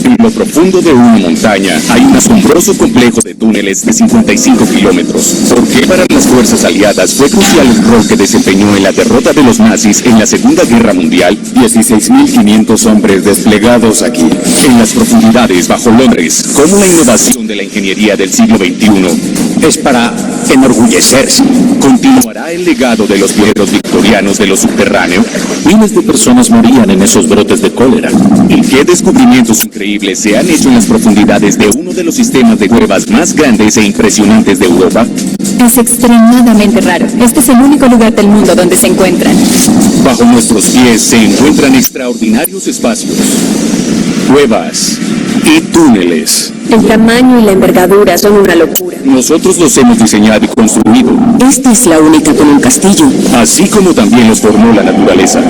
En lo profundo de una montaña hay un asombroso complejo de túneles de 55 kilómetros. ¿Por qué para las fuerzas aliadas fue crucial el rol que desempeñó en la derrota de los nazis en la Segunda Guerra Mundial? 16.500 hombres desplegados aquí. En las profundidades bajo Londres, ¿cómo la innovación de la ingeniería del siglo XXI es para enorgullecerse? continuará el legado de los viajeros victorianos de lo subterráneo? Miles de personas morían en esos brotes de cólera. ¿Y qué descubrimientos increíbles se han hecho en las profundidades de uno de los sistemas de cuevas más grandes e impresionantes de Europa? Es extremadamente raro. Este es el único lugar del mundo donde se encuentran. Bajo nuestros pies se encuentran extraordinarios espacios, cuevas y túneles. El tamaño y la envergadura son una locura. Nosotros los hemos diseñado y construido, Esta es la única con un castillo. así como también los formó la naturaleza.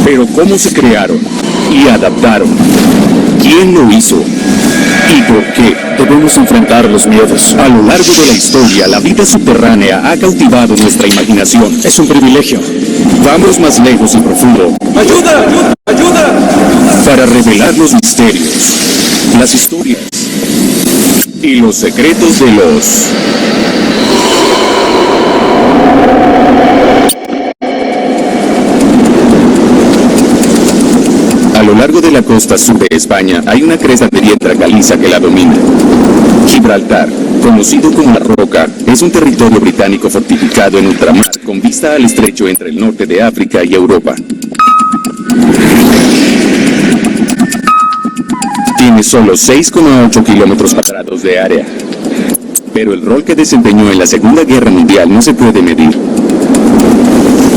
Pero ¿cómo se crearon y adaptaron? ¿Quién lo hizo? ¿Y por qué? Debemos enfrentar los miedos. A lo largo de la historia, la vida subterránea ha cautivado nuestra imaginación. Es un privilegio. Vamos más lejos y profundo. ¡Ayuda! ¡Ayuda! Para revelar los misterios, las historias y los secretos de los... A lo largo de la costa sur de España hay una cresta de piedra caliza que la domina. Gibraltar, conocido como La Roca, es un territorio británico fortificado en ultramar con vista al estrecho entre el norte de África y Europa. Tiene solo 6,8 kilómetros cuadrados de área, pero el rol que desempeñó en la Segunda Guerra Mundial no se puede medir.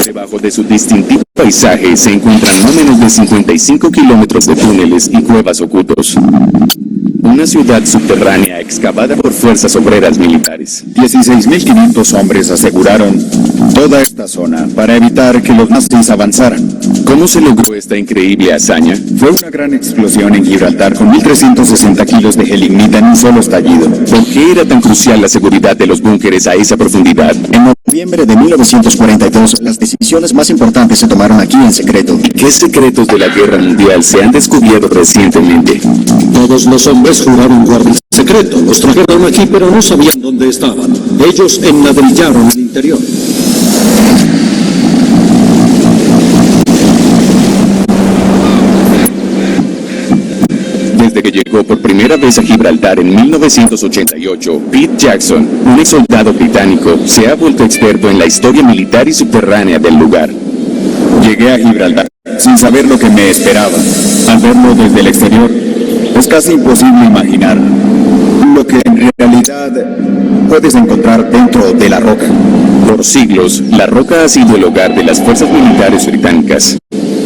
Debajo de su distintivo paisaje se encuentran no menos de 55 kilómetros de túneles y cuevas ocultos. Una ciudad subterránea excavada por fuerzas obreras militares. 16.500 hombres aseguraron toda esta zona para evitar que los nazis avanzaran. ¿Cómo se logró esta increíble hazaña? Fue una gran explosión en Gibraltar con 1.360 kilos de gelignita en un solo estallido. ¿Por qué era tan crucial la seguridad de los búnkeres a esa profundidad? En noviembre de 1942, las decisiones más importantes se tomaron aquí en secreto. ¿Qué secretos de la Guerra Mundial se han descubierto recientemente? Todos los hombres juraron guardar secreto. Los trajeron aquí, pero no sabían dónde estaban. Ellos enladrillaron el interior. Desde que llegó por primera vez a Gibraltar en 1988, Pete Jackson, un ex soldado británico, se ha vuelto experto en la historia militar y subterránea del lugar. Llegué a Gibraltar sin saber lo que me esperaba. Al verlo desde el exterior, es casi imposible imaginar lo que en realidad puedes encontrar dentro de La Roca. Por siglos, La Roca ha sido el hogar de las fuerzas militares británicas.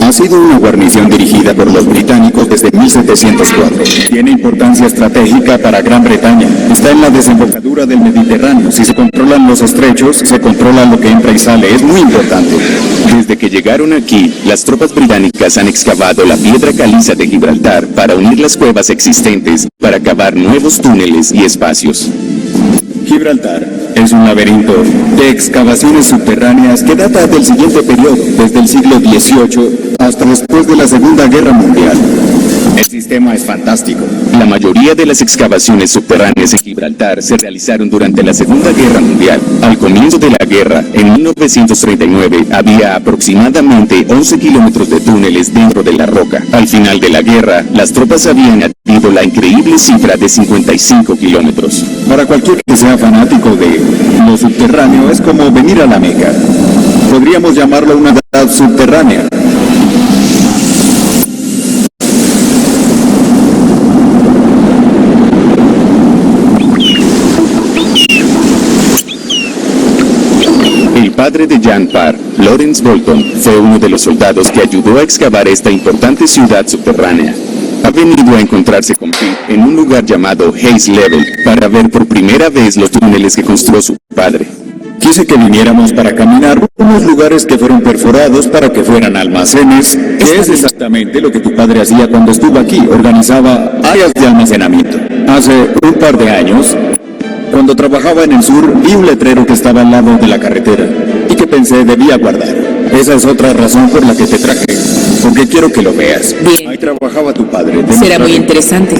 Ha sido una guarnición dirigida por los británicos desde 1704. Tiene importancia estratégica para Gran Bretaña. Está en la desembocadura del Mediterráneo. Si se controlan los estrechos, se controla lo que entra y sale. Es muy importante. Desde que llegaron aquí, las tropas británicas han excavado la piedra caliza de Gibraltar para unir las cuevas existentes para cavar nuevos túneles y espacios. Gibraltar es un laberinto de excavaciones subterráneas que data del siguiente periodo, desde el siglo XVIII hasta después de la Segunda Guerra Mundial. El sistema es fantástico. La mayoría de las excavaciones subterráneas en Gibraltar se realizaron durante la Segunda Guerra Mundial. Al comienzo de la guerra, en 1939, había aproximadamente 11 kilómetros de túneles dentro de La Roca. Al final de la guerra, las tropas habían añadido la increíble cifra de 55 kilómetros. Para cualquier que sea fanático de lo subterráneo, es como venir a la Meca. Podríamos llamarlo una edad subterránea. El padre de Jan Parr, Lawrence Bolton, fue uno de los soldados que ayudó a excavar esta importante ciudad subterránea. Ha venido a encontrarse con Pete en un lugar llamado Hayes Level para ver por primera vez los túneles que construyó su padre. Quise que viniéramos para caminar unos lugares que fueron perforados para que fueran almacenes, que es exactamente lo que tu padre hacía cuando estuvo aquí. Organizaba áreas de almacenamiento. Hace un par de años, cuando trabajaba en el sur, vi un letrero que estaba al lado de la carretera y que pensé debía guardar. Esa es otra razón por la que te traje. porque quiero que lo veas. Bien. Ahí trabajaba tu padre. Será muy interesante.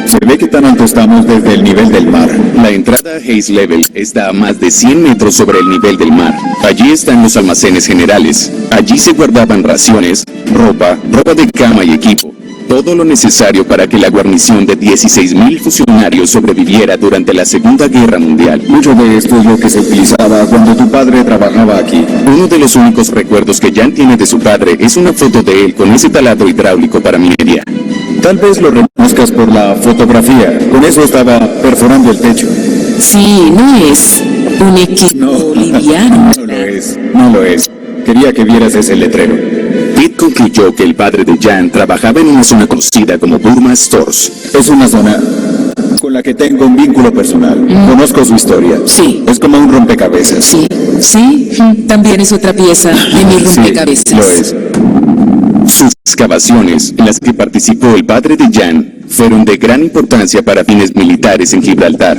Se ve que tan alto estamos desde el nivel del mar. La entrada a Hayes Level está a más de 100 metros sobre el nivel del mar. Allí están los almacenes generales. Allí se guardaban raciones, ropa de cama y equipo. Todo lo necesario para que la guarnición de 16.000 funcionarios sobreviviera durante la Segunda Guerra Mundial. Mucho de esto es lo que se utilizaba cuando tu padre trabajaba aquí. Uno de los únicos recuerdos que Jan tiene de su padre es una foto de él con ese taladro hidráulico para minería. Tal vez lo reconozcas por la fotografía. Con eso estaba perforando el techo. Sí, no es un equipo liviano. No lo es. No lo es. Quería que vieras ese letrero. Pete concluyó que el padre de Jan trabajaba en una zona conocida como Burma Stores. Es una zona con la que tengo un vínculo personal. Conozco su historia. Sí. Es como un rompecabezas. Sí, también es otra pieza de mi rompecabezas. Sí, lo es. Sus excavaciones, en las que participó el padre de Jan, fueron de gran importancia para fines militares en Gibraltar.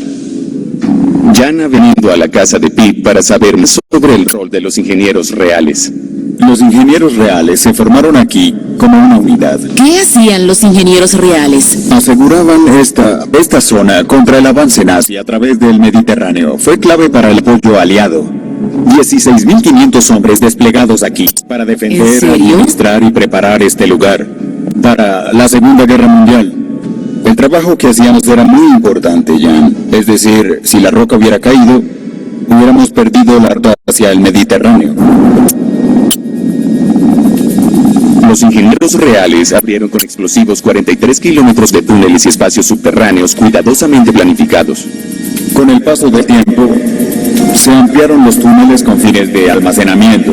Jan ha venido a la casa de Pete para saber más sobre el rol de los ingenieros reales. Los ingenieros reales se formaron aquí como una unidad. ¿Qué hacían los ingenieros reales? Aseguraban esta zona contra el avance nazi a través del Mediterráneo. Fue clave para el apoyo aliado. 16.500 hombres desplegados aquí para ¿En defender, serio? administrar y preparar este lugar para la Segunda Guerra Mundial. El trabajo que hacíamos era muy importante, Jan. Es decir, si la roca hubiera caído, hubiéramos perdido la ruta hacia el Mediterráneo. Los ingenieros reales abrieron con explosivos 43 kilómetros de túneles y espacios subterráneos cuidadosamente planificados. Con el paso del tiempo, se ampliaron los túneles con fines de almacenamiento.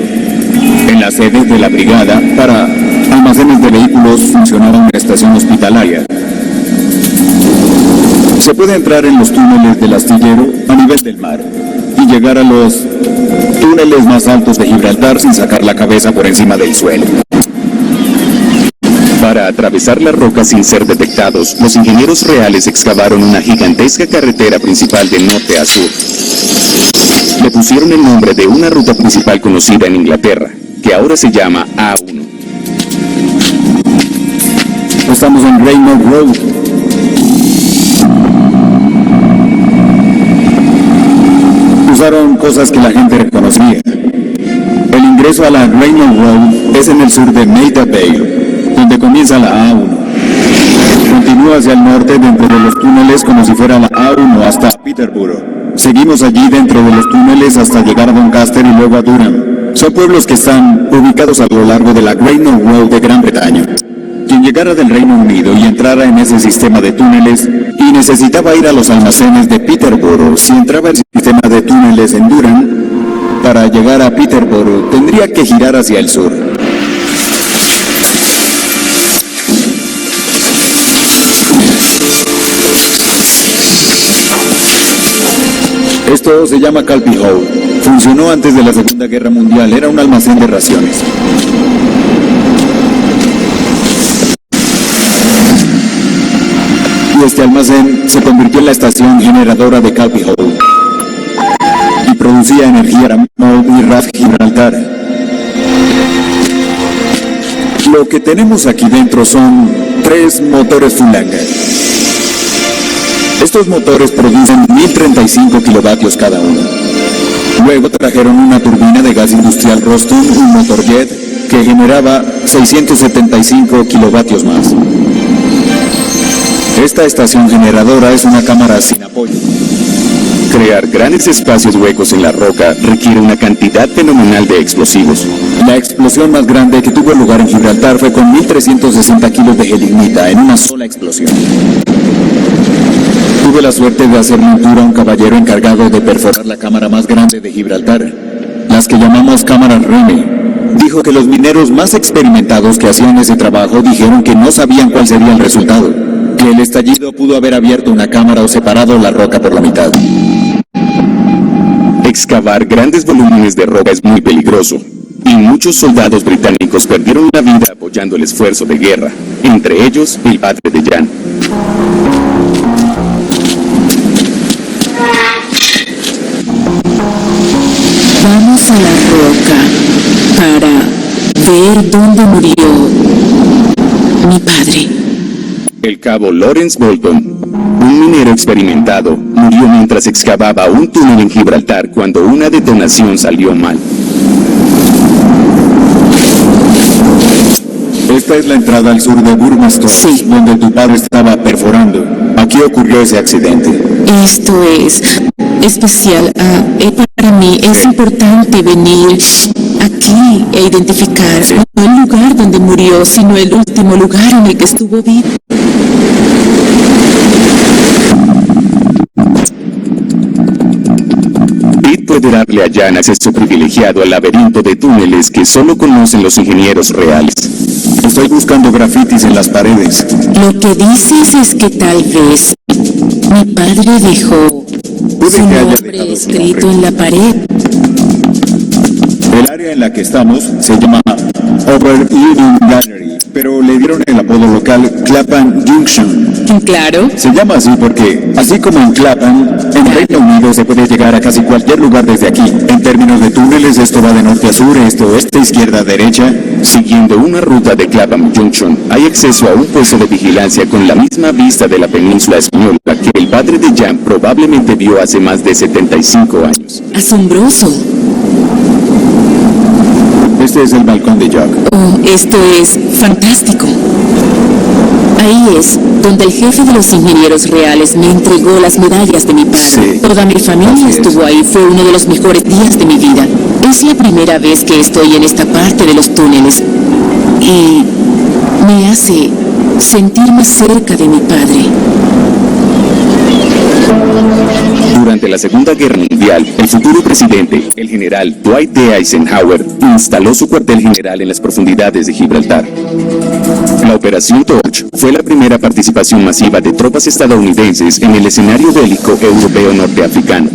En las sedes de la brigada, para almacenes de vehículos, funcionaba una estación hospitalaria. Se puede entrar en los túneles del astillero a nivel del mar y llegar a los túneles más altos de Gibraltar sin sacar la cabeza por encima del suelo. Para atravesar la roca sin ser detectados, los ingenieros reales excavaron una gigantesca carretera principal de norte a sur. Le pusieron el nombre de una ruta principal conocida en Inglaterra, que ahora se llama A1. Estamos en Raynor Road. Usaron cosas que la gente reconocía. El ingreso a la Raynor Road es en el sur de Maida Vale, donde comienza la A1. Continúa hacia el norte dentro de los túneles como si fuera la A1 hasta Peterborough. Seguimos allí dentro de los túneles hasta llegar a Doncaster y luego a Durham. Son pueblos que están ubicados a lo largo de la Raynor Road de Gran Bretaña. Quien llegara del Reino Unido y entrara en ese sistema de túneles y necesitaba ir a los almacenes de Peterborough, si entraba en el sistema de túneles en Durham, para llegar a Peterborough tendría que girar hacia el sur. Esto se llama Calpe Hole. Funcionó antes de la Segunda Guerra Mundial. Era un almacén de raciones. Y este almacén se convirtió en la estación generadora de Calpe Hole. Y producía energía para Mold y RAF Gibraltar. Lo que tenemos aquí dentro son 3 motores Fulanga. Estos motores producen 1035 kilovatios cada uno. Luego trajeron una turbina de gas industrial Roston, un motor jet, que generaba 675 kilovatios más. Esta estación generadora es una cámara sin apoyo. Crear grandes espacios huecos en la roca requiere una cantidad fenomenal de explosivos. La explosión más grande que tuvo lugar en Gibraltar fue con 1360 kilos de gelignita en una sola explosión. Tuve la suerte de hacer montura a un caballero encargado de perforar la cámara más grande de Gibraltar, las que llamamos cámaras Rene. Dijo que los mineros más experimentados que hacían ese trabajo dijeron que no sabían cuál sería el resultado, que el estallido pudo haber abierto una cámara o separado la roca por la mitad. Excavar grandes volúmenes de roca es muy peligroso, y muchos soldados británicos perdieron la vida apoyando el esfuerzo de guerra, entre ellos el padre de Jan. Vamos a la roca para ver dónde murió mi padre. El cabo Lawrence Bolton, un minero experimentado, murió mientras excavaba un túnel en Gibraltar cuando una detonación salió mal. Esta es la entrada al sur de Burmaston, Sí. donde tu padre estaba perforando. Aquí ocurrió ese accidente. Esto es especial. Para mí es importante venir aquí e identificar no el lugar donde murió, sino el último lugar en el que estuvo vivo. Pete puede darle a Jan acceso privilegiado al laberinto de túneles que solo conocen los ingenieros reales. Estoy buscando grafitis en las paredes. Lo que dices es que tal vez mi padre dejó Puede su que haya nombre dejado su escrito nombre. en la pared. El área en la que estamos se llama Over Ealing Gallery, pero le dieron el apodo local Clapham Junction. Claro. Se llama así porque, así como en Clapham, en Reino Unido se puede llegar a casi cualquier lugar desde aquí. En términos de túneles, esto va de norte a sur, este a oeste, izquierda a derecha. Siguiendo una ruta de Clapham Junction, hay acceso a un puesto de vigilancia con la misma vista de la península española que el padre de Jan probablemente vio hace más de 75 años. Asombroso. Este es el balcón de Jack. Oh, esto es fantástico. Ahí es donde el jefe de los ingenieros reales me entregó las medallas de mi padre. Sí. Toda mi familia Así es. estuvo ahí. Fue uno de los mejores días de mi vida. Es la primera vez que estoy en esta parte de los túneles y me hace sentir más cerca de mi padre. Durante la Segunda Guerra Mundial, el futuro presidente, el general Dwight D. Eisenhower, instaló su cuartel general en las profundidades de Gibraltar. La Operación Torch fue la primera participación masiva de tropas estadounidenses en el escenario bélico europeo norteafricano.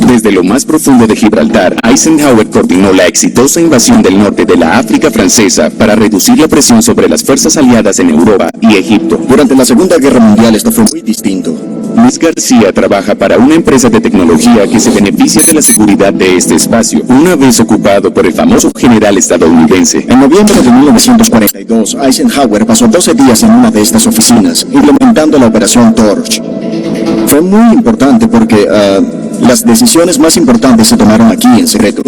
Desde lo más profundo de Gibraltar, Eisenhower coordinó la exitosa invasión del norte de la África francesa para reducir la presión sobre las fuerzas aliadas en Europa y Egipto. Durante la Segunda Guerra Mundial esto fue muy distinto. Luis García trabaja para una empresa de tecnología que se beneficia de la seguridad de este espacio, una vez ocupado por el famoso general estadounidense. En noviembre de 1942, Eisenhower pasó 12 días en una de estas oficinas, implementando la Operación Torch. Fue muy importante porque las decisiones más importantes se tomaron aquí en secreto.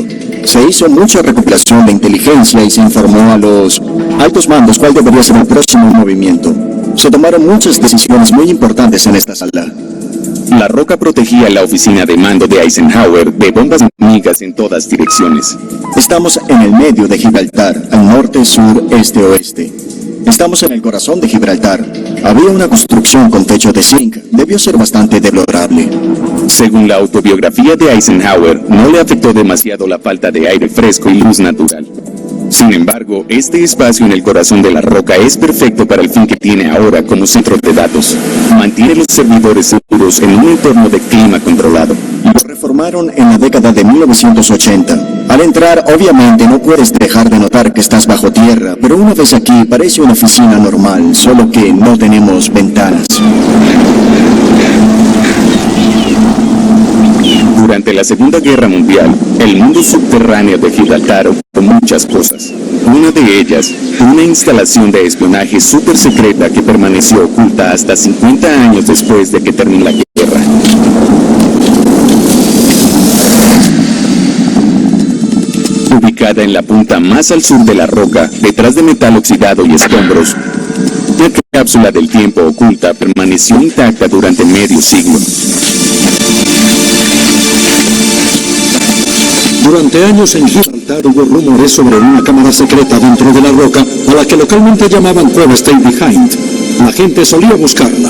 Se hizo mucha recopilación de inteligencia y se informó a los altos mandos cuál debería ser el próximo movimiento. Se tomaron muchas decisiones muy importantes en esta sala. La roca protegía la oficina de mando de Eisenhower de bombas enemigas en todas direcciones. Estamos en el medio de Gibraltar, al norte, sur, este, oeste. Estamos en el corazón de Gibraltar. Había una construcción con techo de zinc. Debió ser bastante deplorable. Según la autobiografía de Eisenhower, no le afectó demasiado la falta de aire fresco y luz natural. Sin embargo, este espacio en el corazón de la roca es perfecto para el fin que tiene ahora como centro de datos. Mantiene los servidores seguros en un entorno de clima controlado. Lo reformaron en la década de 1980. Al entrar, obviamente no puedes dejar de notar que estás bajo tierra, pero una vez aquí parece una oficina normal, solo que no tenemos ventanas. Durante la Segunda Guerra Mundial, el mundo subterráneo de Gibraltar ocupó muchas cosas. Una de ellas, una instalación de espionaje súper secreta que permaneció oculta hasta 50 años después de que terminó la guerra. Ubicada en la punta más al sur de la roca, detrás de metal oxidado y escombros, la cápsula del tiempo oculta permaneció intacta durante medio siglo. Durante años en Gibraltar hubo rumores sobre una cámara secreta dentro de la roca, a la que localmente llamaban Cueva Stay Behind. La gente solía buscarla.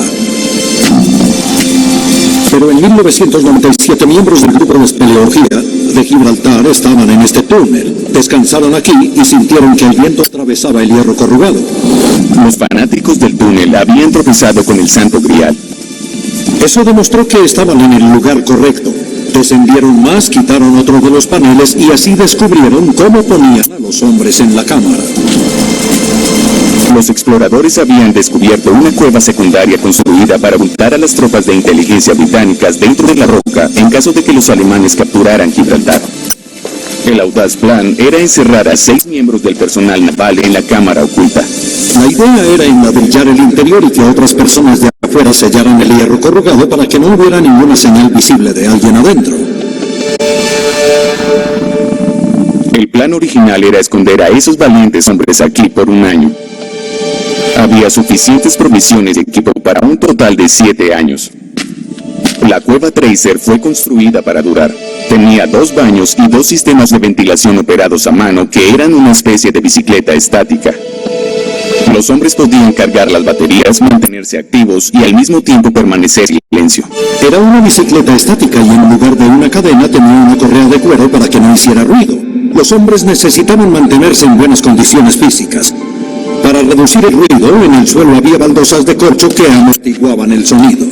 Pero en 1997 miembros del grupo de espeleología de Gibraltar estaban en este túnel. Descansaron aquí y sintieron que el viento atravesaba el hierro corrugado. Los fanáticos del túnel habían tropezado con el Santo Grial. Eso demostró que estaban en el lugar correcto. Descendieron más, quitaron otro de los paneles y así descubrieron cómo ponían a los hombres en la cámara. Los exploradores habían descubierto una cueva secundaria construida para ocultar a las tropas de inteligencia británicas dentro de la roca en caso de que los alemanes capturaran Gibraltar. El audaz plan era encerrar a 6 miembros del personal naval en la cámara oculta. La idea era enladrillar el interior y que otras personas de afuera sellaran el hierro corrugado para que no hubiera ninguna señal visible de alguien adentro. El plan original era esconder a esos valientes hombres aquí por un año. Había suficientes provisiones de equipo para un total de 7 años. La cueva Tracer fue construida para durar. Tenía 2 baños y 2 sistemas de ventilación operados a mano que eran una especie de bicicleta estática. Los hombres podían cargar las baterías, mantenerse activos y al mismo tiempo permanecer en silencio. Era una bicicleta estática y en lugar de una cadena tenía una correa de cuero para que no hiciera ruido. Los hombres necesitaban mantenerse en buenas condiciones físicas. Para reducir el ruido, en el suelo había baldosas de corcho que amortiguaban el sonido.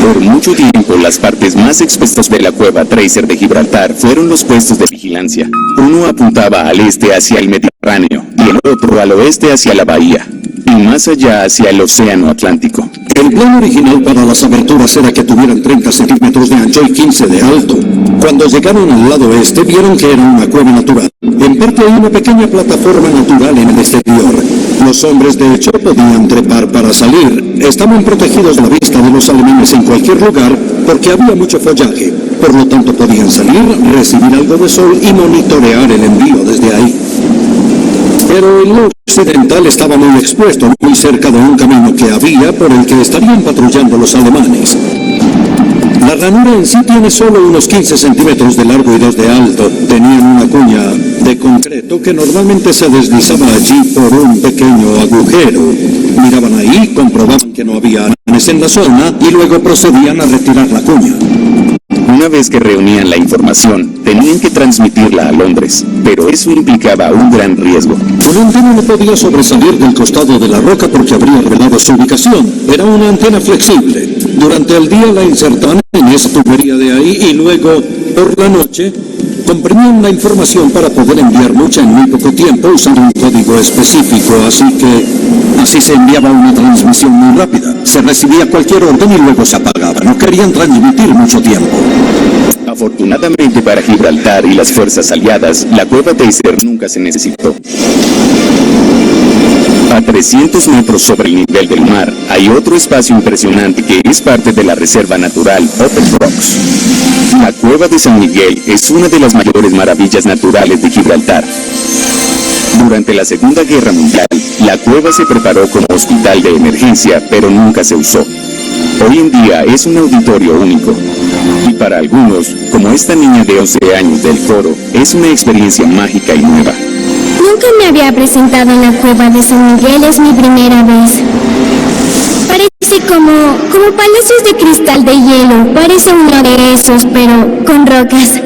Por mucho tiempo, las partes más expuestas de la cueva Tracer de Gibraltar fueron los puestos de vigilancia. Uno apuntaba al este hacia el Mediterráneo y el otro al oeste hacia la bahía, y más allá hacia el Océano Atlántico. El plan original para las aberturas era que tuvieran 30 centímetros de ancho y 15 de alto. Cuando llegaron al lado este, vieron que era una cueva natural. En parte hay una pequeña plataforma natural en el exterior. Los hombres de hecho podían trepar para salir. Estaban protegidos de la vista de los alemanes en cualquier lugar porque había mucho follaje. Por lo tanto podían salir, recibir algo de sol y monitorear el envío desde ahí. Pero el lado occidental estaba muy expuesto, muy cerca de un camino que había por el que estarían patrullando los alemanes. La ranura en sí tiene solo unos 15 centímetros de largo y 2 de alto. Tenían una cuña de concreto que normalmente se deslizaba allí por un pequeño agujero. Miraban ahí, comprobaban que no había alemanes en la zona y luego procedían a retirar la cuña. Una vez que reunían la información, tenían que transmitirla a Londres, pero eso implicaba un gran riesgo. Una antena no podía sobresalir del costado de la roca porque habría revelado su ubicación. Era una antena flexible. Durante el día la insertaban en esa tubería de ahí y luego, por la noche, comprimían la información para poder enviar mucha en muy poco tiempo usando un código específico, así se enviaba una transmisión muy rápida. Se recibía cualquier orden y luego se apagaba. No querían transmitir mucho tiempo. Afortunadamente para Gibraltar y las fuerzas aliadas, la cueva Tracer nunca se necesitó. A 300 metros sobre el nivel del mar, hay otro espacio impresionante que es parte de la reserva natural Open Rocks. La cueva de San Miguel es una de las mayores maravillas naturales de Gibraltar. Durante la Segunda Guerra Mundial, la cueva se preparó como hospital de emergencia, pero nunca se usó. Hoy en día es un auditorio único. Y para algunos, como esta niña de 11 años del foro, es una experiencia mágica y nueva. Nunca me había presentado en la cueva de San Miguel, es mi primera vez. Parece como palacios de cristal de hielo. Parece uno de esos, pero con rocas.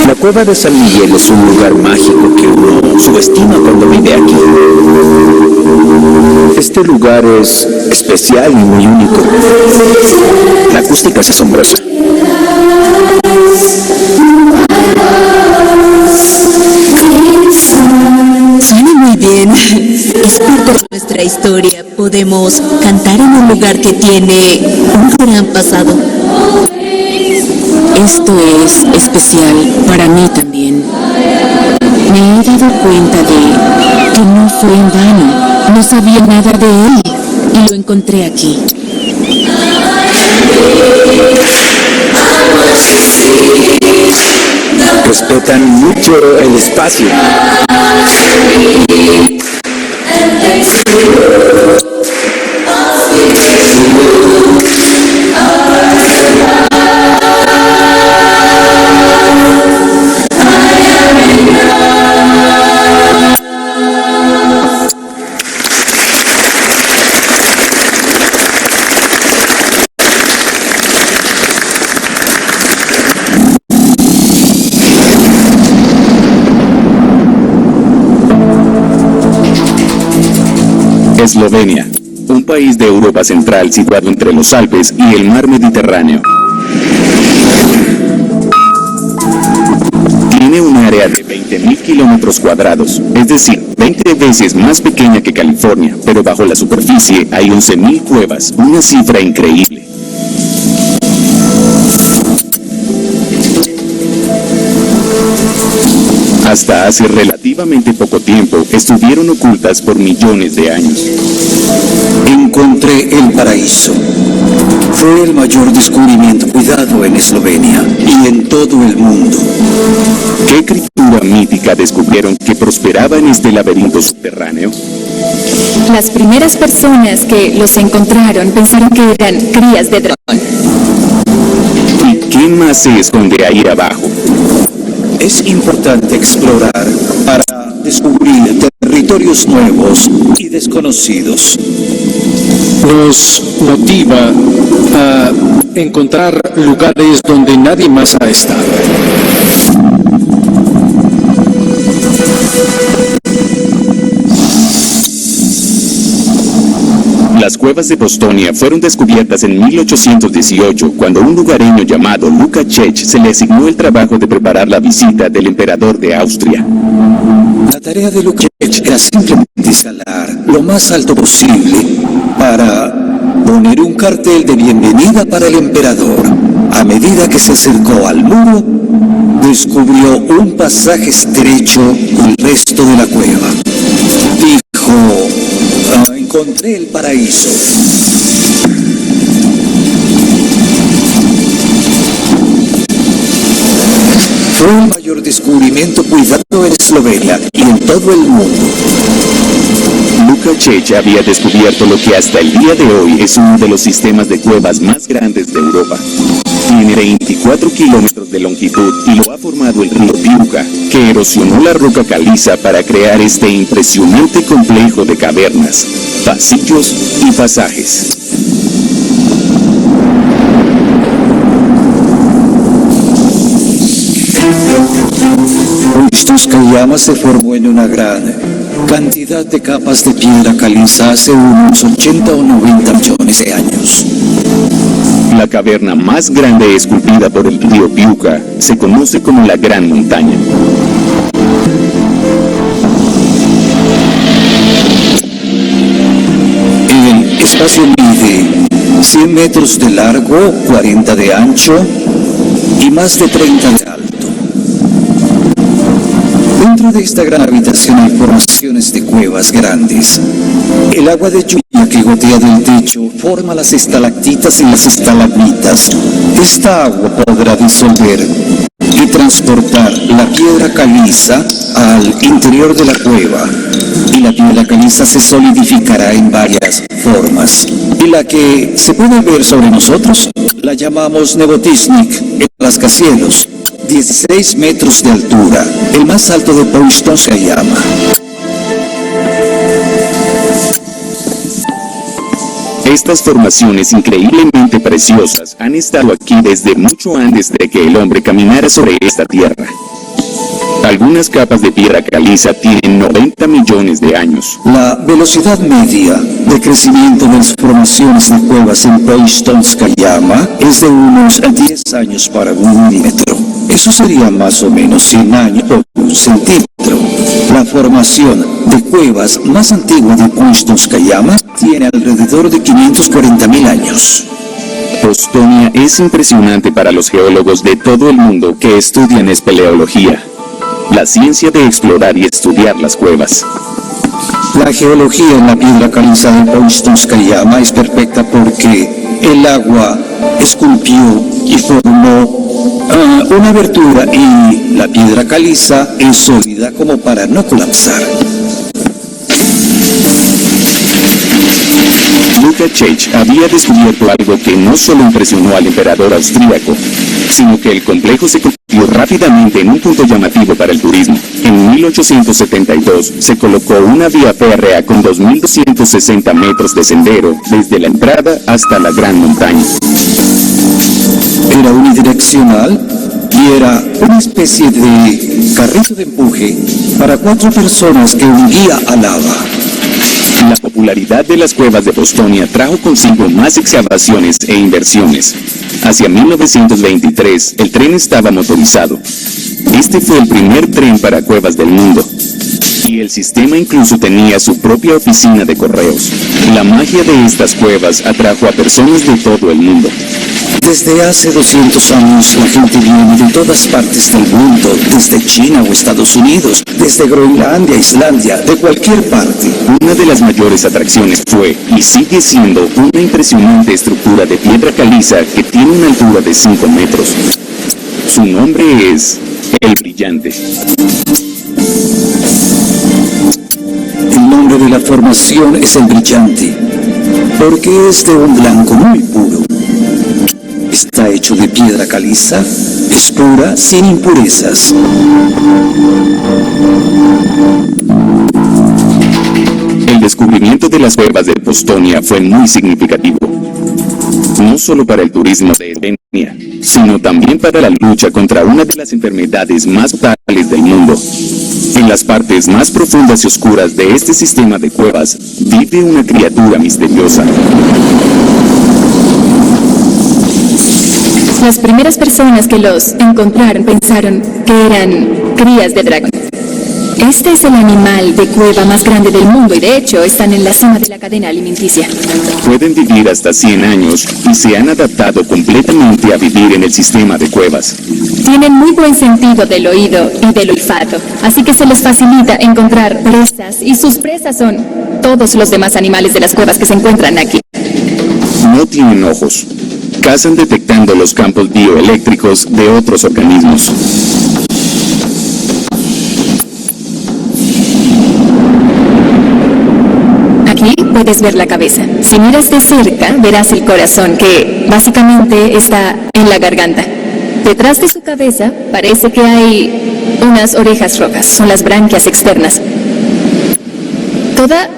La cueva de San Miguel es un lugar mágico que uno subestima cuando vive aquí. Este lugar es especial y muy único. La acústica es asombrosa. Suena muy bien. Es parte de nuestra historia. Podemos cantar en un lugar que tiene un gran pasado. Esto es especial para mí también. Me he dado cuenta de que no fue en vano. No sabía nada de él y lo encontré aquí. Respetan mucho el espacio. Eslovenia, un país de Europa Central situado entre los Alpes y el mar Mediterráneo. Tiene un área de 20.000 kilómetros cuadrados, es decir, 20 veces más pequeña que California, pero bajo la superficie hay 11.000 cuevas, una cifra increíble. Hasta hace relativamente poco tiempo estuvieron ocultas por millones de años. Encontré el paraíso. Fue el mayor descubrimiento cuidado en Eslovenia y en todo el mundo. ¿Qué criatura mítica descubrieron que prosperaba en este laberinto subterráneo? Las primeras personas que los encontraron pensaron que eran crías de dragón. ¿Y qué más se esconde ahí abajo? Es importante explorar para descubrir territorios nuevos y desconocidos. Nos motiva a encontrar lugares donde nadie más ha estado. Las cuevas de Bostonia fueron descubiertas en 1818, cuando un lugareño llamado Luka Čech se le asignó el trabajo de preparar la visita del emperador de Austria. La tarea de Luka Čech era simplemente escalar lo más alto posible para poner un cartel de bienvenida para el emperador. A medida que se acercó al muro, descubrió un pasaje estrecho y el resto de la cueva. Dijo: encontré el paraíso. Fue el mayor descubrimiento cuidado en Eslovenia y en todo el mundo. Luka Čech había descubierto lo que hasta el día de hoy es uno de los sistemas de cuevas más grandes de Europa. Tiene 24 kilómetros de longitud y lo ha formado el río Piuca, que erosionó la roca caliza para crear este impresionante complejo de cavernas, pasillos y pasajes. Poistovskaya se formó en una gran cantidad de capas de piedra caliza hace unos 80 o 90 millones de años. La caverna más grande esculpida por el río Piuca se conoce como la Gran Montaña. El espacio mide 100 metros de largo, 40 de ancho y más de 30 de alto. Dentro de esta gran habitación hay formaciones de cuevas grandes. El agua de lluvia que gotea del techo forma las estalactitas y las estalagmitas. Esta agua podrá disolver y transportar la piedra caliza al interior de la cueva. Y la piedra caliza se solidificará en varias formas. Y la que se puede ver sobre nosotros la llamamos Nebotisnik, el rascacielos. 16 metros de altura, el más alto de Poistovskaya. Estas formaciones increíblemente preciosas han estado aquí desde mucho antes de que el hombre caminara sobre esta tierra. Algunas capas de piedra caliza tienen 90 millones de años. La velocidad media de crecimiento de las formaciones de cuevas en Poistovskaya es de unos 10 años para 1 milímetro. Eso sería más o menos 100 años por 1 centímetro. La formación de cuevas más antigua de Poistovskaya tiene alrededor de 540.000 años. Bostonia es impresionante para los geólogos de todo el mundo que estudian espeleología, la ciencia de explorar y estudiar las cuevas. La geología en la piedra caliza de Poistovskaya es perfecta porque el agua esculpió y formó una abertura y la piedra caliza es sólida como para no colapsar. Luka Čech había descubierto algo que no solo impresionó al emperador austríaco, sino que el complejo se convirtió rápidamente en un punto llamativo para el turismo. En 1872 se colocó una vía férrea con 2.260 metros de sendero desde la entrada hasta la Gran Montaña. Era unidireccional y era una especie de carrito de empuje para 4 personas que hundía a lava. La popularidad de las cuevas de Bostonia trajo consigo más excavaciones e inversiones. Hacia 1923, el tren estaba motorizado. Este fue el primer tren para cuevas del mundo. Y el sistema incluso tenía su propia oficina de correos. La magia de estas cuevas atrajo a personas de todo el mundo. Desde hace 200 años la gente viene de todas partes del mundo, desde China o Estados Unidos, desde Groenlandia, Islandia, de cualquier parte. Una de las mayores atracciones fue, y sigue siendo, una impresionante estructura de piedra caliza que tiene una altura de 5 metros. Su nombre es El Brillante. El nombre de la formación es El Brillante, porque es de un blanco muy puro. Está hecho de piedra caliza, es pura, sin impurezas. El descubrimiento de las cuevas de Postonia fue muy significativo, no solo para el turismo de Eslovenia, sino también para la lucha contra una de las enfermedades más fatales del mundo. En las partes más profundas y oscuras de este sistema de cuevas vive una criatura misteriosa. Las primeras personas que los encontraron pensaron que eran crías de dragón. Este es el animal de cueva más grande del mundo y de hecho están en la cima de la cadena alimenticia. Pueden vivir hasta 100 años y se han adaptado completamente a vivir en el sistema de cuevas. Tienen muy buen sentido del oído y del olfato, así que se les facilita encontrar presas y sus presas son todos los demás animales de las cuevas que se encuentran aquí. No tienen ojos. Cazan detectando los campos bioeléctricos de otros organismos. Aquí puedes ver la cabeza. Si miras de cerca, verás el corazón, que básicamente está en la garganta. Detrás de su cabeza parece que hay unas orejas rojas, son las branquias externas. Toda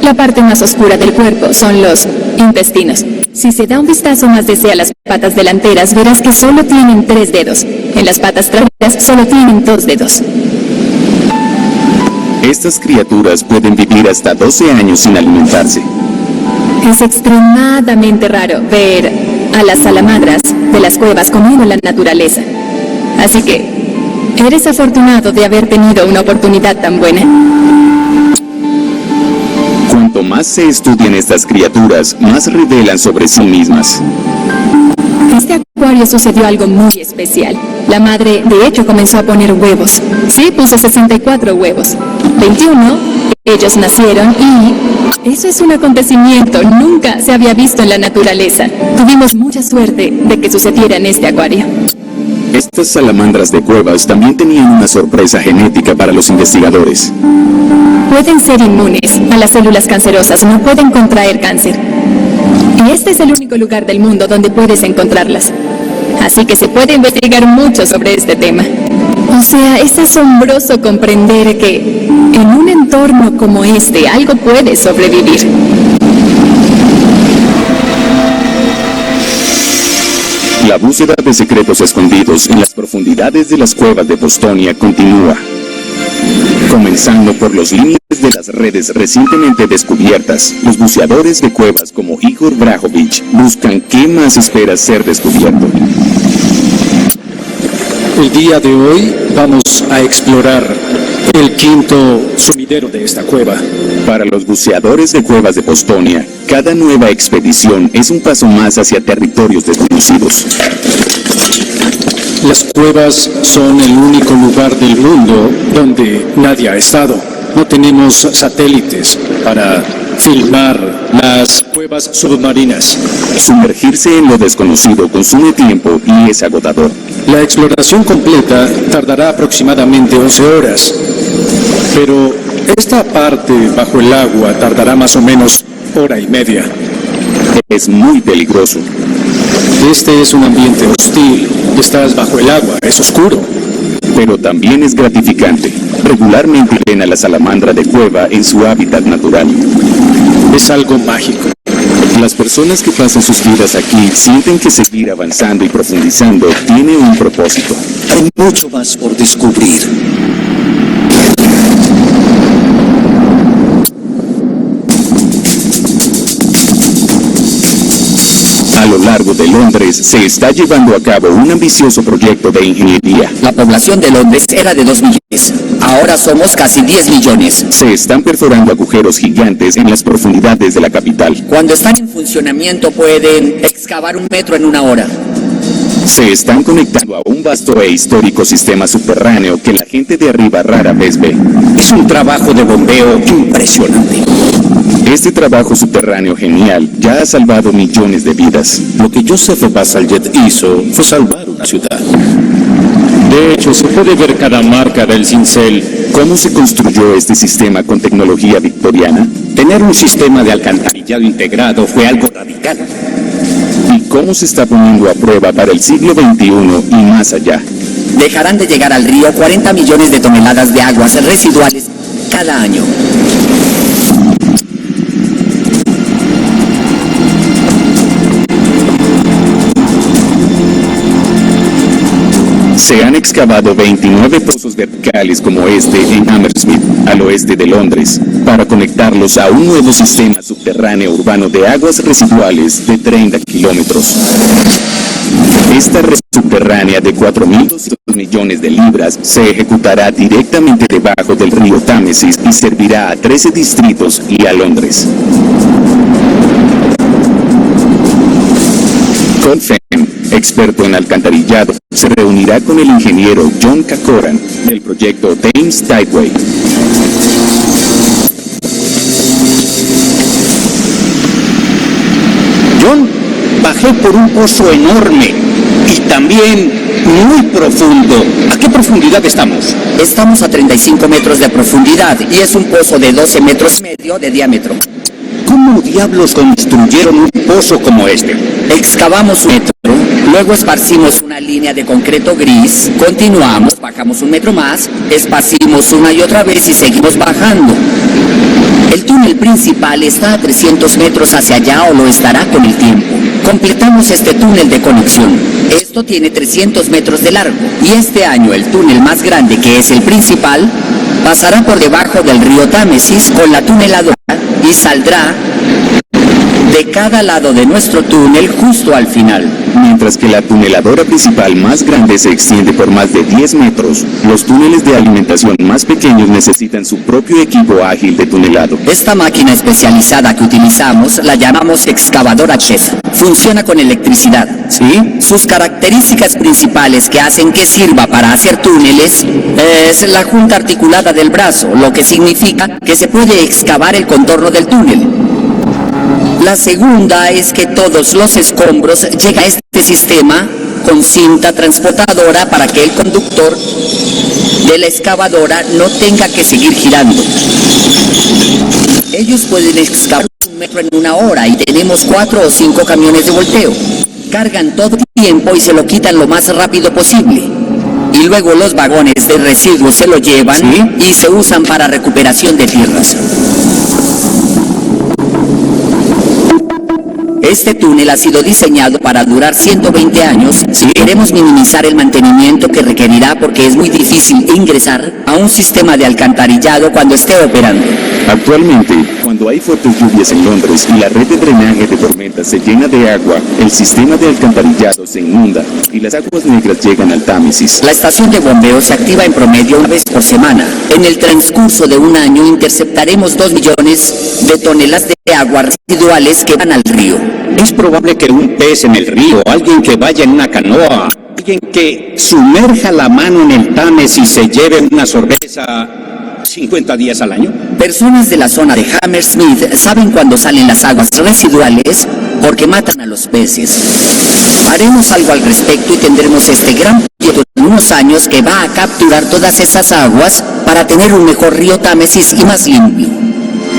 la parte más oscura del cuerpo son los intestinos. Si se da un vistazo más hacia las patas delanteras, verás que solo tienen 3 dedos. En las patas traseras solo tienen 2 dedos. Estas criaturas pueden vivir hasta 12 años sin alimentarse. Es extremadamente raro ver a las salamandras de las cuevas comiendo la naturaleza. Así que, eres afortunado de haber tenido una oportunidad tan buena. Cuanto más se estudian estas criaturas, más revelan sobre sí mismas. En este acuario sucedió algo muy especial. La madre, de hecho, comenzó a poner huevos. Sí, puso 64 huevos. 21, ellos nacieron y eso es un acontecimiento. Nunca se había visto en la naturaleza. Tuvimos mucha suerte de que sucediera en este acuario. Estas salamandras de cuevas también tenían una sorpresa genética para los investigadores. Pueden ser inmunes a las células cancerosas, no pueden contraer cáncer. Y este es el único lugar del mundo donde puedes encontrarlas. Así que se puede investigar mucho sobre este tema. O sea, es asombroso comprender que en un entorno como este algo puede sobrevivir. La búsqueda de secretos escondidos en las profundidades de las cuevas de Postonia continúa, comenzando por los límites de las redes recientemente descubiertas. Los buceadores de cuevas como Igor Brajovic buscan qué más espera ser descubierto. El día de hoy vamos a explorar el quinto sumidero de esta cueva. Para los buceadores de cuevas de Postonia, cada nueva expedición es un paso más hacia territorios desconocidos. Las cuevas son el único lugar del mundo donde nadie ha estado. No tenemos satélites para filmar las cuevas submarinas. Sumergirse en lo desconocido consume tiempo y es agotador. La exploración completa tardará aproximadamente 11 horas, pero esta parte bajo el agua tardará más o menos hora y media. Es muy peligroso. Este es un ambiente hostil. Estás bajo el agua, es oscuro. Pero también es gratificante. Regularmente ven a la salamandra de cueva en su hábitat natural. Es algo mágico. Las personas que pasan sus vidas aquí sienten que seguir avanzando y profundizando tiene un propósito. Hay mucho más por descubrir. A lo lo largo de Londres se está llevando a cabo un ambicioso proyecto de ingeniería. La población de Londres era de 2 millones. Ahora somos casi 10 millones. Se están perforando agujeros gigantes en las profundidades de la capital. Cuando están en funcionamiento pueden excavar 1 metro en 1 hora. Se están conectando a un vasto e histórico sistema subterráneo que la gente de arriba rara vez ve. Es un trabajo de bombeo impresionante. Este trabajo subterráneo genial ya ha salvado millones de vidas. Lo que Joseph Bazalgette hizo fue salvar una ciudad. De hecho, se puede ver cada marca del cincel. ¿Cómo se construyó este sistema con tecnología victoriana? Tener un sistema de alcantarillado integrado fue algo radical. ¿Y cómo se está poniendo a prueba para el siglo XXI y más allá? Dejarán de llegar al río 40 millones de toneladas de aguas residuales cada año. Se han excavado 29 pozos verticales como este en Hammersmith, al oeste de Londres, para conectarlos a un nuevo sistema subterráneo urbano de aguas residuales de 30 kilómetros. Esta red subterránea de 4.200 millones de libras se ejecutará directamente debajo del río Támesis y servirá a 13 distritos y a Londres. Confem, experto en alcantarillado, se reunirá con el ingeniero John Corcoran del proyecto Thames Tideway. John, bajé por un pozo enorme y también muy profundo. ¿A qué profundidad estamos? Estamos a 35 metros de profundidad y es un pozo de 12 metros y medio de diámetro. ¿Cómo diablos construyeron un pozo como este? Excavamos 1 metro, luego esparcimos una línea de concreto gris, continuamos, bajamos 1 metro más, esparcimos una y otra vez y seguimos bajando. El túnel principal está a 300 metros hacia allá o lo estará con el tiempo. Completamos este túnel de conexión. Esto tiene 300 metros de largo y este año el túnel más grande, que es el principal, pasará por debajo del río Támesis con la tuneladora y saldrá de cada lado de nuestro túnel justo al final. Mientras que la tuneladora principal más grande se extiende por más de 10 metros, los túneles de alimentación más pequeños necesitan su propio equipo ágil de tunelado. Esta máquina especializada que utilizamos la llamamos excavadora Chef. Funciona con electricidad, ¿sí? Sus características principales que hacen que sirva para hacer túneles es la junta articulada del brazo, lo que significa que se puede excavar el contorno del túnel. La segunda es que todos los escombros llegan a este sistema con cinta transportadora para que el conductor de la excavadora no tenga que seguir girando. Ellos pueden excavar 1 metro en 1 hora y tenemos 4 o 5 camiones de volteo. Cargan todo el tiempo y se lo quitan lo más rápido posible. Y luego los vagones de residuos se lo llevan, ¿sí?, y se usan para recuperación de tierras. Este túnel ha sido diseñado para durar 120 años si queremos minimizar el mantenimiento que requerirá, porque es muy difícil ingresar a un sistema de alcantarillado cuando esté operando. Actualmente, cuando hay fuertes lluvias en Londres y la red de drenaje de tormentas se llena de agua, el sistema de alcantarillado se inunda y las aguas negras llegan al Támesis. La estación de bombeo se activa en promedio 1 vez por semana. En el transcurso de 1 año interceptaremos 2 millones de toneladas de aguas residuales que van al río. Es probable que un pez en el río, alguien que vaya en una canoa, alguien que sumerja la mano en el Támesis y se lleve una sorpresa 50 días al año. Personas de la zona de Hammersmith saben cuándo salen las aguas residuales porque matan a los peces. Haremos algo al respecto y tendremos este gran proyecto en unos años que va a capturar todas esas aguas para tener un mejor río Támesis y más limpio.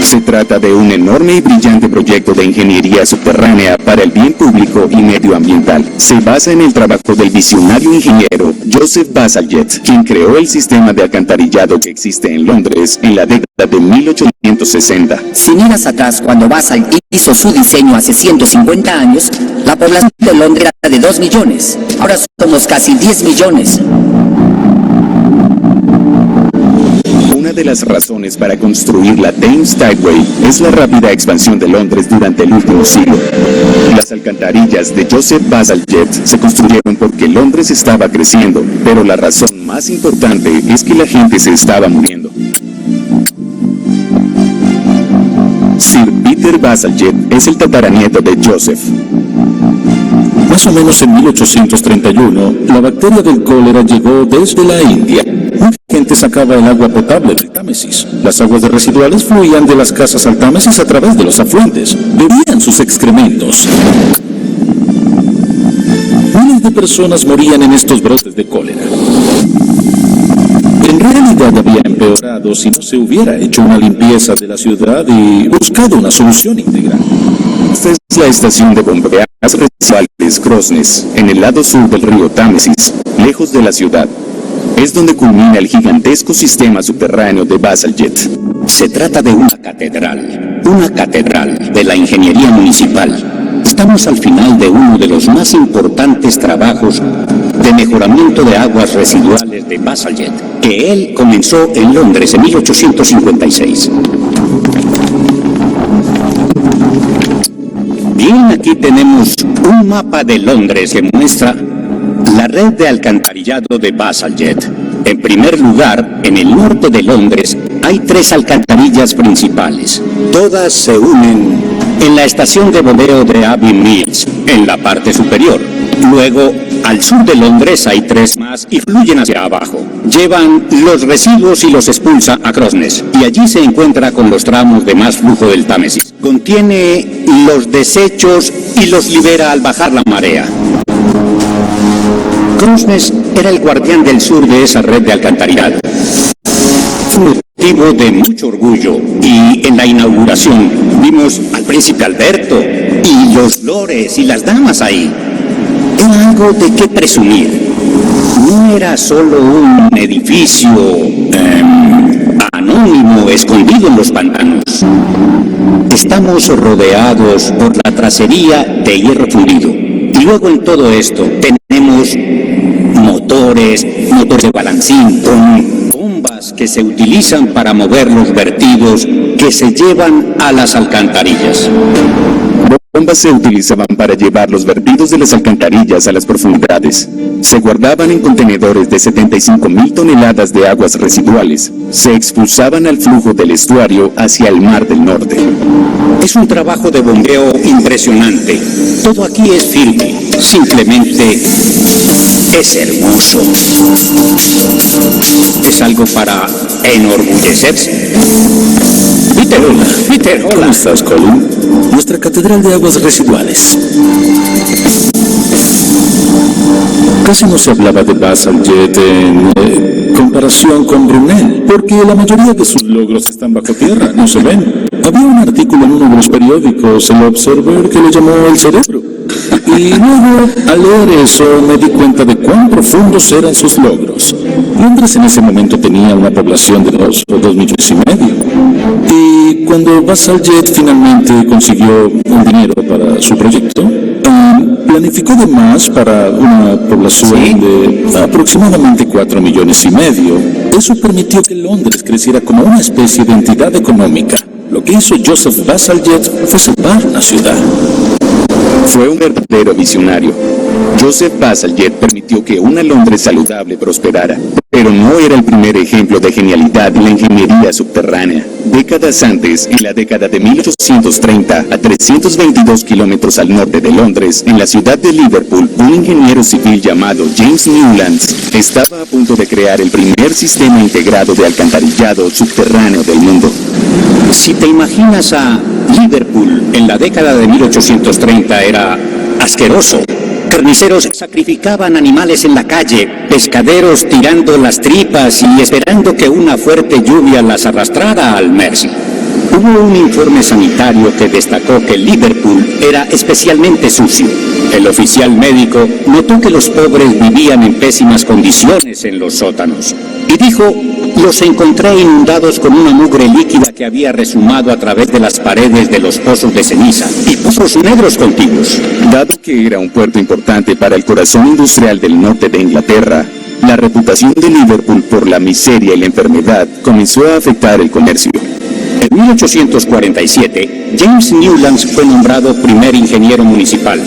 Se trata de un enorme y brillante proyecto de ingeniería subterránea para el bien público y medioambiental. Se basa en el trabajo del visionario ingeniero Joseph Bazalgette, quien creó el sistema de alcantarillado que existe en Londres en la década de 1860. Si miras atrás, cuando Bazalgette hizo su diseño hace 150 años, la población de Londres era de 2 millones. Ahora somos casi 10 millones. Una de las razones para construir la Thames Tideway es la rápida expansión de Londres durante el último siglo. Las alcantarillas de Joseph Bazalgette se construyeron porque Londres estaba creciendo, pero la razón más importante es que la gente se estaba muriendo. Sir Peter Bazalgette es el tataranieto de Joseph. Más o menos en 1831, la bacteria del cólera llegó desde la India. Mucha gente sacaba el agua potable del Támesis. Las aguas residuales fluían de las casas al Támesis a través de los afluentes. Bebían sus excrementos. Miles de personas morían en estos brotes de cólera. En realidad había empeorado si no se hubiera hecho una limpieza de la ciudad y buscado una solución integral. Esta es la estación de bombeadas residuales Crossness, en el lado sur del río Támesis, lejos de la ciudad. Es donde culmina el gigantesco sistema subterráneo de Bazalgette. Se trata de una catedral de la ingeniería municipal. Estamos al final de uno de los más importantes trabajos de mejoramiento de aguas residuales de Bazalgette, que él comenzó en Londres en 1856. Bien, aquí tenemos un mapa de Londres que muestra la red de alcantarillado de Bazalgette. En primer lugar, en el norte de Londres hay 3 alcantarillas principales. Todas se unen en la estación de bombeo de Abbey Mills, en la parte superior. Luego, al sur de Londres hay 3 más y fluyen hacia abajo. Llevan los residuos y los expulsa a Crossness, y allí se encuentra con los tramos de más flujo del Támesis. Contiene los desechos y los libera al bajar la marea. Crossness era el guardián del sur de esa red de alcantarillado. Motivo de mucho orgullo, y en la inauguración vimos al príncipe Alberto y los lores y las damas ahí. Era algo de qué presumir. No era solo un edificio anónimo escondido en los pantanos. Estamos rodeados por la tracería de hierro fundido. Y luego en todo esto tenemos motores de balancín con bombas que se utilizan para mover los vertidos que se llevan a las alcantarillas. Bombas se utilizaban para llevar los vertidos de las alcantarillas a las profundidades. Se guardaban en contenedores de 75.000 toneladas de aguas residuales. Se expulsaban al flujo del estuario hacia el Mar del Norte. Es un trabajo de bombeo impresionante. Todo aquí es firme. Simplemente es hermoso. Es algo para enorgullecerse. Peter, hola. ¿Cómo estás, Colin? Nuestra catedral de aguas residuales. Casi no se hablaba de Bazalgette en comparación con Brunel, porque la mayoría de sus logros están bajo tierra, no se ven. Había un artículo en uno de los periódicos, el Observer, que le llamó el cerebro. Y luego, al leer eso, me di cuenta de cuán profundos eran sus logros. Londres en ese momento tenía una población de 2 millones y medio. Y cuando Bazalgette finalmente consiguió el dinero para su proyecto, planificó de más para una población de aproximadamente 4 millones y medio. Eso permitió que Londres creciera como una especie de entidad económica. Lo que hizo Joseph Bazalgette fue salvar la ciudad. Fue un verdadero visionario. Joseph Bazalgette permitió que una Londres saludable prosperara, pero no era el primer ejemplo de genialidad en la ingeniería subterránea. Décadas antes, en la década de 1830, a 322 kilómetros al norte de Londres, en la ciudad de Liverpool, un ingeniero civil llamado James Newlands estaba a punto de crear el primer sistema integrado de alcantarillado subterráneo del mundo. Si te imaginas a Liverpool en la década de 1830, era asqueroso. Carniceros sacrificaban animales en la calle, pescaderos tirando las tripas y esperando que una fuerte lluvia las arrastrara al Mersey. Hubo un informe sanitario que destacó que Liverpool era especialmente sucio. El oficial médico notó que los pobres vivían en pésimas condiciones en los sótanos y dijo: los encontré inundados con una mugre líquida que había resumado a través de las paredes de los pozos de ceniza y pozos negros contiguos. Dado que era un puerto importante para el corazón industrial del norte de Inglaterra, La reputación de Liverpool por la miseria y la enfermedad comenzó a afectar el comercio. En 1847, James Newlands fue nombrado primer ingeniero municipal.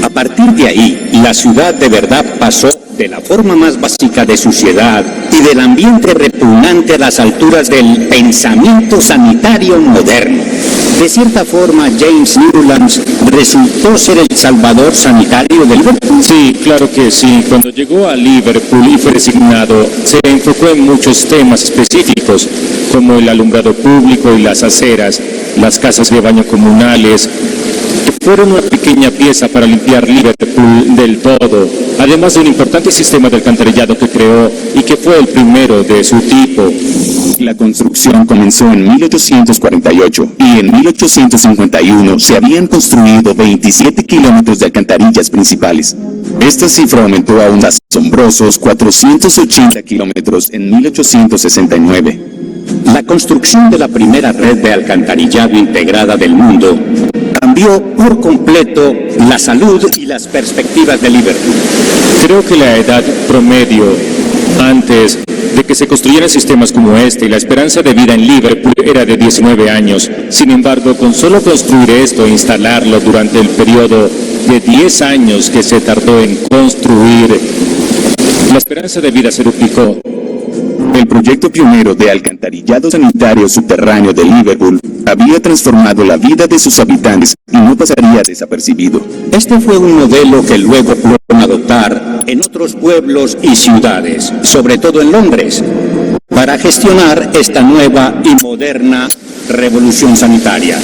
A partir de ahí, la ciudad de verdad pasó de la forma más básica de suciedad y del ambiente repugnante a las alturas del pensamiento sanitario moderno. De cierta forma, James Newlands resultó ser el salvador sanitario del Liverpool. Sí, claro que sí. Cuando llegó a Liverpool y fue designado, se enfocó en muchos temas específicos, como el alumbrado público y las aceras, las casas de baño comunales, que fueron una pequeña pieza para limpiar Liverpool del todo, además de un importante sistema de alcantarillado que creó y que fue el primero de su tipo. La construcción comenzó en 1848 y en 1851 se habían construido 27 kilómetros de alcantarillas principales. Esta cifra aumentó a unos asombrosos 480 kilómetros en 1869. La construcción de la primera red de alcantarillado integrada del mundo cambió por completo la salud y las perspectivas de Liverpool. Creo que la edad promedio antes de que se construyeran sistemas como este y la esperanza de vida en Liverpool era de 19 años. Sin embargo, con solo construir esto e instalarlo durante el periodo de 10 años que se tardó en construir, la esperanza de vida se duplicó. El proyecto pionero de alcantarillado sanitario subterráneo de Liverpool había transformado la vida de sus habitantes y no pasaría desapercibido. Este fue un modelo que luego pudieron adoptar en otros pueblos y ciudades, sobre todo en Londres, para gestionar esta nueva y moderna revolución sanitaria.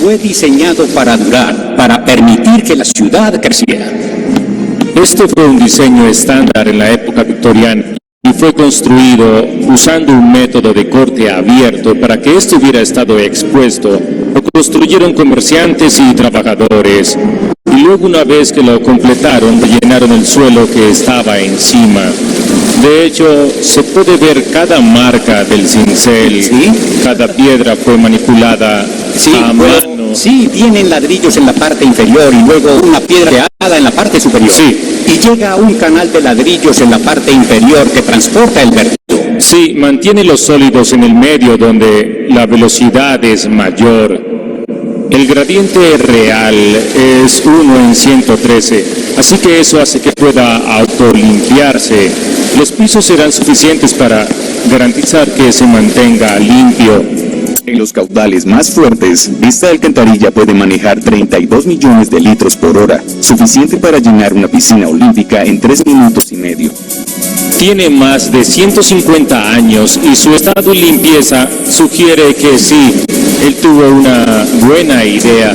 Fue diseñado para durar, para permitir que la ciudad creciera. Este fue un diseño estándar en la época victoriana y fue construido usando un método de corte abierto para que esto hubiera estado expuesto. Lo construyeron comerciantes y trabajadores, y luego una vez que lo completaron, llenaron el suelo que estaba encima. De hecho, se puede ver cada marca del cincel. ¿Sí? Cada piedra fue manipulada a mano. Sí, tienen ladrillos en la parte inferior y luego una piedra en la parte superior. Sí. Y llega a un canal de ladrillos en la parte inferior que transporta el vertido. Sí, mantiene los sólidos en el medio donde la velocidad es mayor. El gradiente real es 1 en 113, así que eso hace que pueda autolimpiarse. Los pisos serán suficientes para garantizar que se mantenga limpio. En los caudales más fuertes, esta alcantarilla puede manejar 32 millones de litros por hora, suficiente para llenar una piscina olímpica en 3 minutos y medio. Tiene más de 150 años y su estado de limpieza sugiere que sí, él tuvo una buena idea.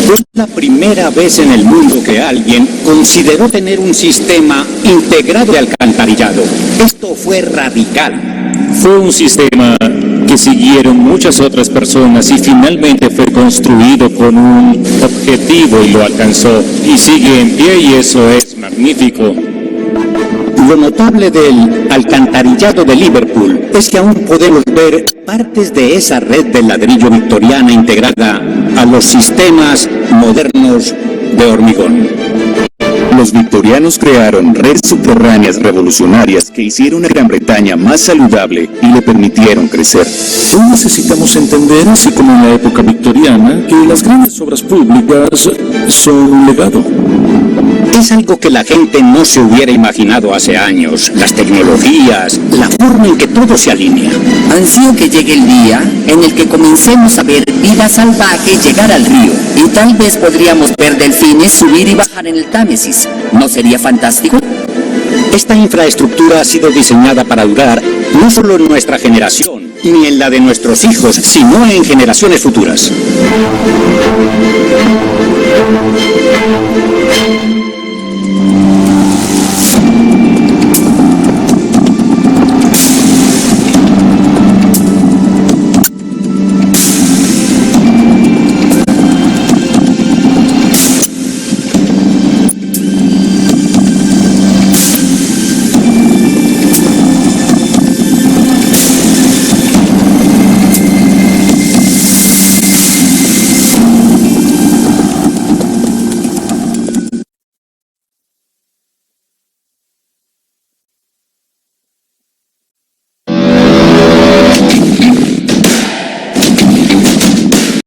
Fue la primera vez en el mundo que alguien consideró tener un sistema integrado de alcantarillado. Esto fue radical. Fue un sistema que siguieron muchas otras personas y finalmente fue construido con un objetivo y lo alcanzó. Y sigue en pie y eso es magnífico. Lo notable del alcantarillado de Liverpool es que aún podemos ver partes de esa red de ladrillo victoriana integrada a los sistemas modernos de hormigón. Los victorianos crearon redes subterráneas revolucionarias que hicieron a Gran Bretaña más saludable y le permitieron crecer. Hoy necesitamos entender, así como en la época victoriana, que las grandes obras públicas son un legado. Es algo que la gente no se hubiera imaginado hace años. Las tecnologías, la forma en que todo se alinea. Ansío que llegue el día en el que comencemos a ver vida salvaje llegar al río. Y tal vez podríamos ver delfines subir y bajar en el Támesis. ¿No sería fantástico? Esta infraestructura ha sido diseñada para durar no solo en nuestra generación, ni en la de nuestros hijos, sino en generaciones futuras.